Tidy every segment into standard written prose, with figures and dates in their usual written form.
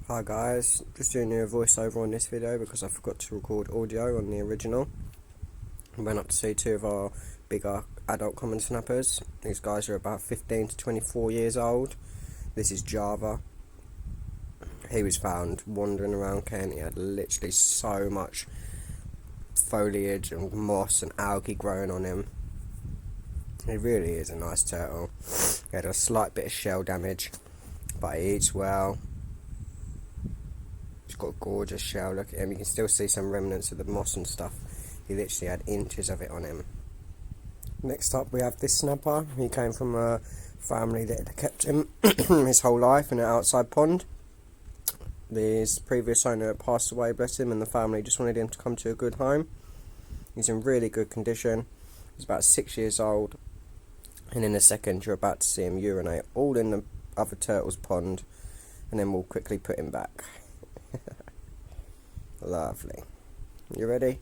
Hi guys, just doing a voiceover on this video because I forgot to record audio on the original. I went up to see two of our bigger adult common snappers. These guys are about 15 to 24 years old. This is Java. He was found wandering around Kent. He had literally so much foliage and moss and algae growing on him. He really is a nice turtle. He had a slight bit of shell damage, but he eats well. He's got a gorgeous shell. Look at him. You can still see some remnants of the moss and stuff. He literally had inches of it on him. Next up we have this snapper. He came from a family that had kept him his whole life in an outside pond. His previous owner passed away, bless him, and the family just wanted him to come to a good home. He's in really good condition. He's about 6 years old, and in a second you're about to see him urinate all in the other turtle's pond, and then we'll quickly put him back. Lovely. You ready?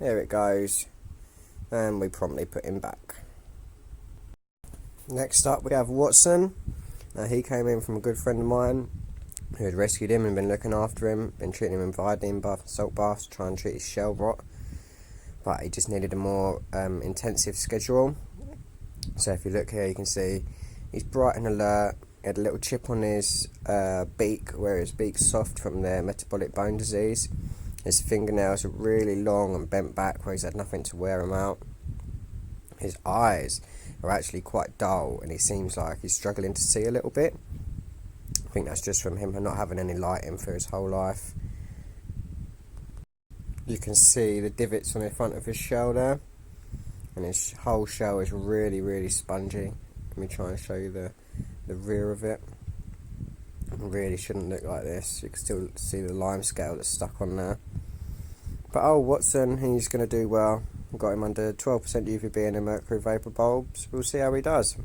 There it goes, and we promptly put him back. Next up we have Watson. Now he came in from a good friend of mine who had rescued him and been looking after him, been treating him with iodine bath and salt baths to try and treat his shell rot, but he just needed a more intensive schedule. So if you look here you can see he's bright and alert. He had a little chip on his beak where his beak's soft from the metabolic bone disease. His fingernails are really long and bent back where he's had nothing to wear them out. His eyes are actually quite dull and he seems like he's struggling to see a little bit. I think that's just from him not having any light in for his whole life. You can see the divots on the front of his shell there, and his whole shell is really spongy. Let me try and show you the rear of it. It really shouldn't look like this. You can still see the lime scale that's stuck on there. But Watson, he's going to do well. We've got him under 12% UVB and a mercury vapour bulbs. We'll see how he does.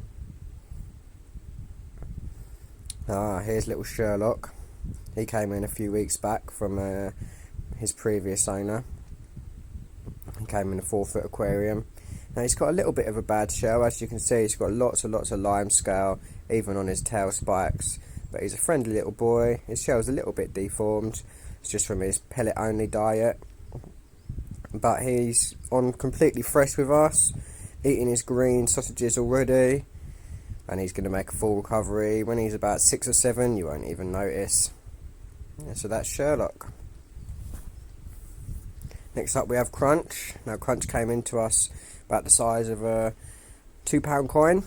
Here's little Sherlock. He came in a few weeks back from his previous owner. He came in a 4-foot aquarium. Now he's got a little bit of a bad shell, as you can see. He's got lots and lots of lime scale, even on his tail spikes. But he's a friendly little boy. His shell's a little bit deformed. It's just from his pellet only diet. But he's on completely fresh with us, eating his green sausages already. And he's going to make a full recovery. When he's about 6 or 7, you won't even notice. Yeah, so that's Sherlock. Next up we have Crunch. Now Crunch came into us about the size of a £2 coin,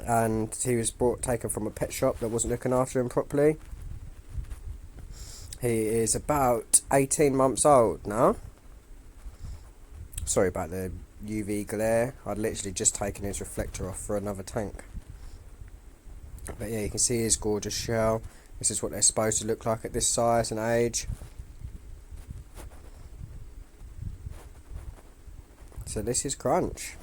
and he was taken from a pet shop that wasn't looking after him properly. He is about 18 months old now. Sorry about the UV glare. I'd literally just taken his reflector off for another tank. But yeah, you can see his gorgeous shell. This is what they're supposed to look like at this size and age. So this is Crunch.